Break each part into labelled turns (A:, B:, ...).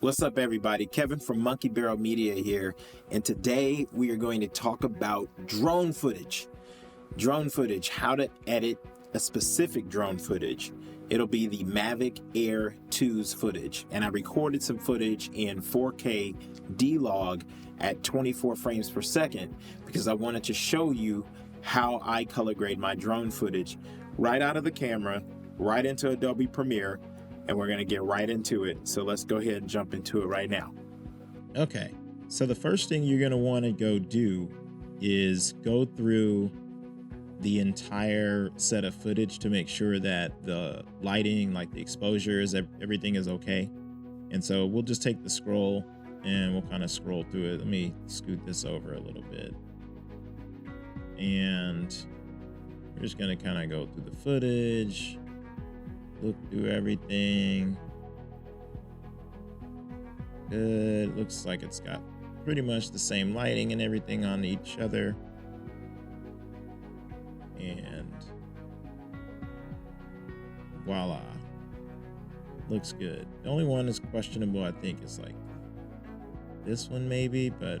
A: What's up, everybody? Kevin from Monkey Barrel Media here, and today we are going to talk about drone footage. Drone footage, how to edit a specific drone footage. It'll be the Mavic Air 2's footage, and I recorded some footage in 4K D-Log at 24 frames per second because I wanted to show you how I color grade my drone footage right out of the camera, right into Adobe Premiere, and we're going to get right into it. So let's go ahead and jump into it right now.
B: Okay, so the first thing you're going to want to go do is go through the entire set of footage to make sure that the lighting, like the exposures, everything is okay. And so we'll just take the scroll and we'll kind of scroll through it. Let me scoot this over a little bit. And we're just going to kind of go through the footage, look through everything. Good. Looks like it's got pretty much the same lighting and everything on each other. And voila. Looks good. The only one is questionable, I think, is like this one maybe, but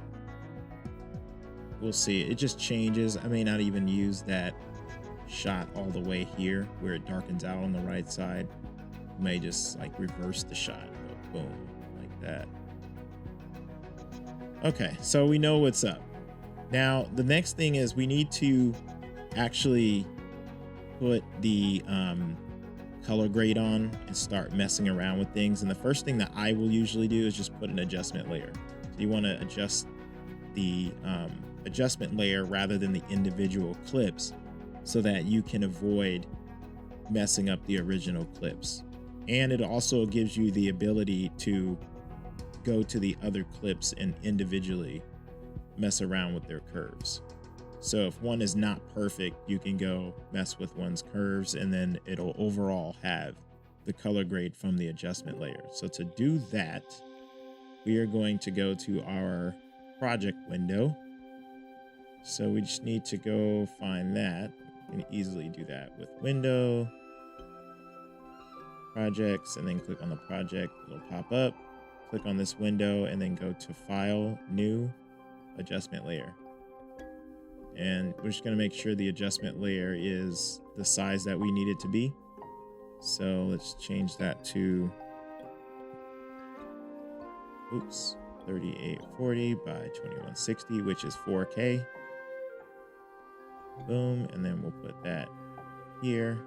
B: we'll see. It just changes. I may not even use that shot all the way here where it darkens out on the right side. May just like reverse the shot, go boom, like that. Okay, so we know what's up. Now the next thing is we need to actually put the color grade on and start messing around with things. And the first thing that I will usually do is just put an adjustment layer. So you want to adjust the adjustment layer rather than the individual clips, so that you can avoid messing up the original clips. And it also gives you the ability to go to the other clips and individually mess around with their curves. So if one is not perfect, you can go mess with one's curves, and then it'll overall have the color grade from the adjustment layer. So to do that, we are going to go to our project window. So we just need to go find that. You can easily do that with window, projects, and then click on the project. It'll pop up. Click on this window and then go to File, New, Adjustment Layer. And we're just going to make sure the adjustment layer is the size that we need it to be. So let's change that to 3840 by 2160, which is 4K. Boom, and then we'll put that here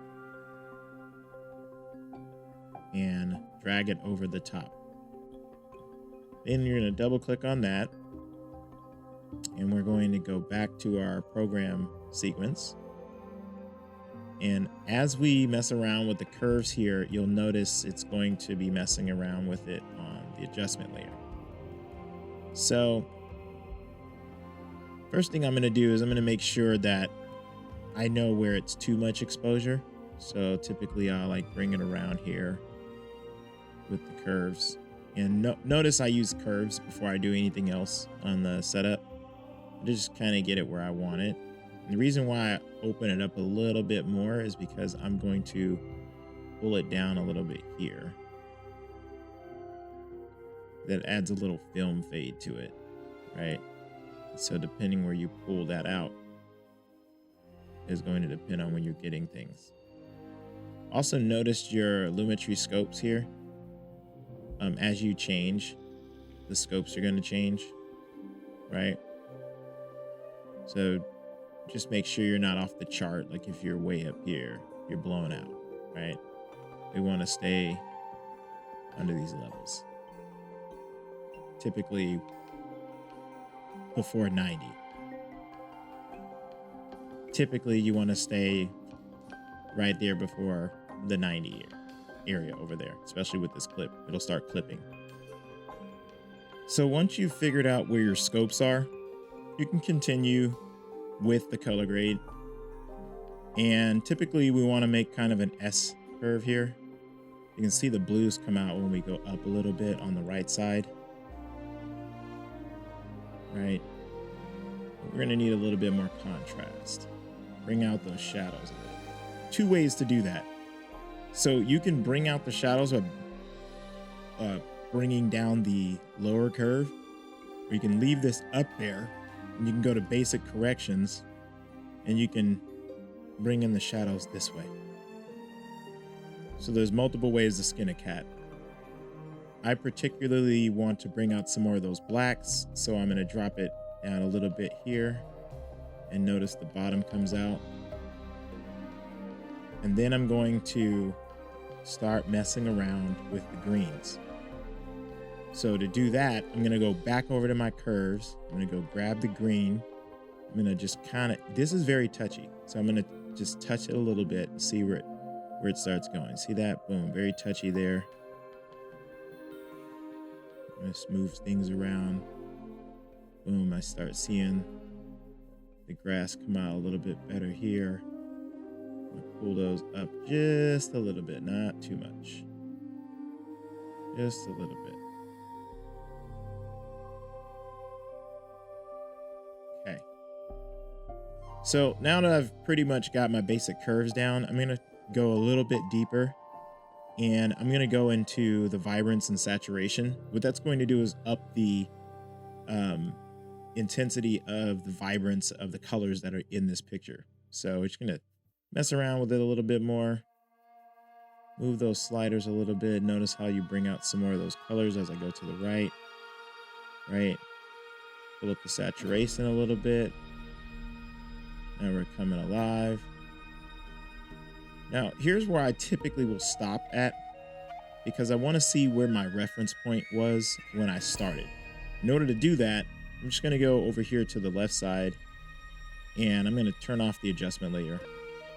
B: and drag it over the top. Then you're going to double click on that, and we're going to go back to our program sequence. And as we mess around with the curves here, you'll notice it's going to be messing around with it on the adjustment layer. So first thing I'm going to do is I'm going to make sure that I know where it's too much exposure. So typically I'll like bring it around here with the curves. And notice I use curves before I do anything else on the setup. Just kind of get it where I want it. And the reason why I open it up a little bit more is because I'm going to pull it down a little bit here. That adds a little film fade to it, right? So depending where you pull that out is going to depend on when you're getting things. Also notice your lumetri scopes here. As you change, the scopes are going to change, right? So just make sure you're not off the chart. Like if you're way up here, you're blown out, right? We want to stay under these levels. Typically before 90. Typically you want to stay right there before the 90 area over there, especially with this clip. It'll start clipping. So once you've figured out where your scopes are, you can continue with the color grade. And typically we want to make kind of an S curve here. You can see the blues come out when we go up a little bit on the right side. Right? We're going to need a little bit more contrast. Bring out those shadows a little bit. Two ways to do that. So you can bring out the shadows by bringing down the lower curve, or you can leave this up there and you can go to basic corrections and you can bring in the shadows this way. So there's multiple ways to skin a cat. I particularly want to bring out some more of those blacks, so I'm going to drop it down a little bit here and notice the bottom comes out. And then I'm going to start messing around with the greens. So to do that, I'm going to go back over to my curves. I'm going to go grab the green. I'm going to just kind of, this is very touchy. So I'm going to just touch it a little bit and see where it starts going. See that? Boom, very touchy there. I'm going to smooth things around. Boom, I start seeing the grass come out a little bit better here. I'm going to pull those up just a little bit, not too much. Just a little bit. Okay. So now that I've pretty much got my basic curves down, I'm going to go a little bit deeper. And I'm going to go into the vibrance and saturation. What that's going to do is up the intensity of the vibrance of the colors that are in this picture. So we're just going to mess around with it a little bit more. Move those sliders a little bit. Notice how you bring out some more of those colors as I go to the right. Right. Pull up the saturation a little bit. Now we're coming alive. Now, here's where I typically will stop at, because I want to see where my reference point was when I started. In order to do that, I'm just going to go over here to the left side, and I'm going to turn off the adjustment layer.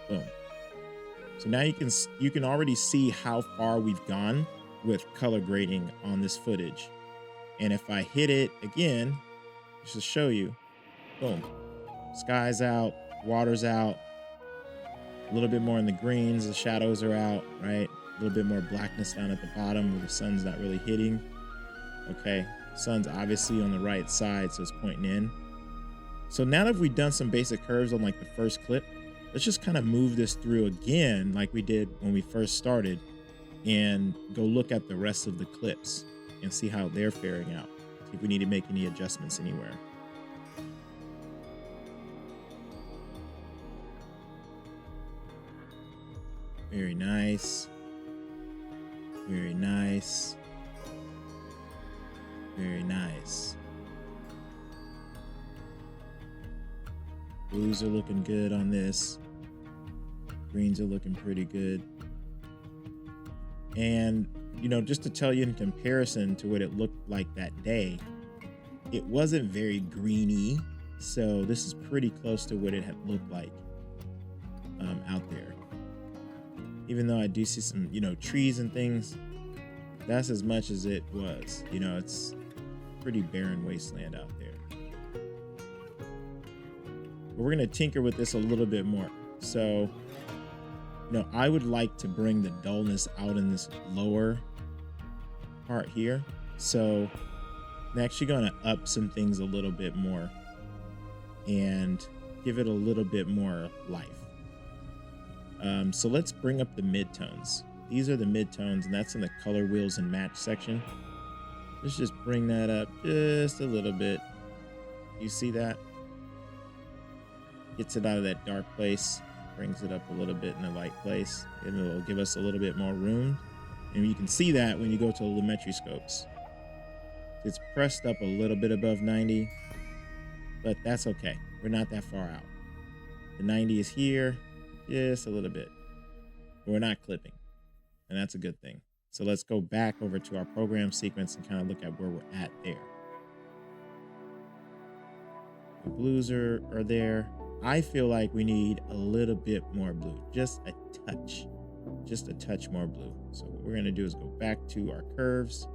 B: Boom. So now you can already see how far we've gone with color grading on this footage. And if I hit it again, just to show you, boom, sky's out, water's out. A little bit more in the greens, the shadows are out, right? A little bit more blackness down at the bottom where the sun's not really hitting. Okay, sun's obviously on the right side, so it's pointing in. So now that we've done some basic curves on like the first clip, let's just kind of move this through again like we did when we first started and go look at the rest of the clips and see how they're faring out. See if we need to make any adjustments anywhere. Very nice. Very nice. Very nice. Blues are looking good on this. Greens are looking pretty good. And, you know, just to tell you in comparison to what it looked like that day, it wasn't very greeny. So this is pretty close to what it had looked like out there. Even though I do see some, you know, trees and things, that's as much as it was. You know, it's pretty barren wasteland out there. But we're going to tinker with this a little bit more. So, you know, I would like to bring the dullness out in this lower part here. So I'm actually going to up some things a little bit more and give it a little bit more life. So let's bring up the midtones. These are the midtones, and that's in the color wheels and match section. Let's just bring that up just a little bit. You see that? Gets it out of that dark place, brings it up a little bit in the light place, and it'll give us a little bit more room. And you can see that when you go to the lumetri scopes. It's pressed up a little bit above 90, but that's okay. We're not that far out. The 90 is here. Just a little bit. We're not clipping, and that's a good thing. So let's go back over to our program sequence and kind of look at where we're at there. The blues are there. I feel like we need a little bit more blue, just a touch more blue. So what we're going to do is go back to our curves.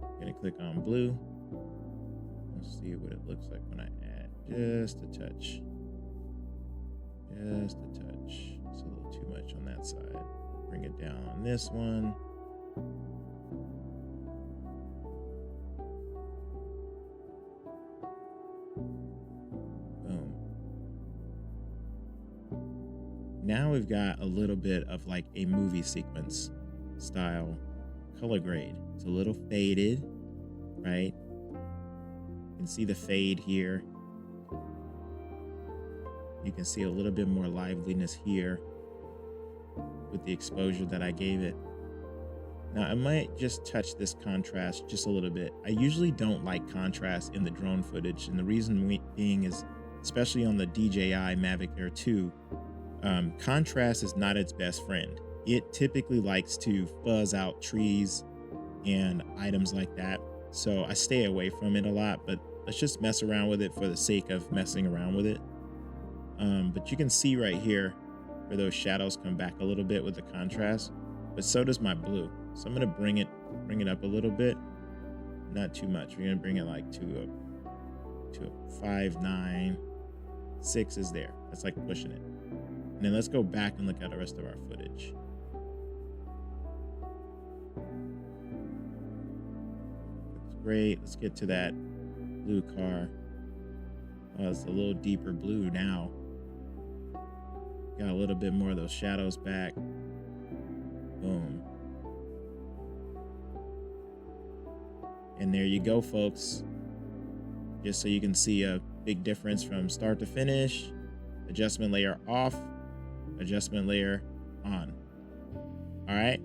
B: I'm going to click on blue. Let's see what it looks like when I add just a touch. Just a touch. It's a little too much on that side. Bring it down on this one. Boom. Now we've got a little bit of like a movie sequence style color grade. It's a little faded, right? You can see the fade here. You can see a little bit more liveliness here with the exposure that I gave it. Now, I might just touch this contrast just a little bit. I usually don't like contrast in the drone footage, and the reason being is, especially on the DJI Mavic Air 2, contrast is not its best friend. It typically likes to fuzz out trees and items like that, so I stay away from it a lot, but let's just mess around with it for the sake of messing around with it. But you can see right here where those shadows come back a little bit with the contrast, but so does my blue. So I'm gonna bring it up a little bit, not too much. We're gonna bring it like to a 5.9. 6 is there. That's like pushing it. And then let's go back and look at the rest of our footage. Looks great. Let's get to that blue car. Oh, it's a little deeper blue now. Got a little bit more of those shadows back. Boom. And there you go, folks. Just so you can see a big difference from start to finish. Adjustment layer off, adjustment layer on. All right.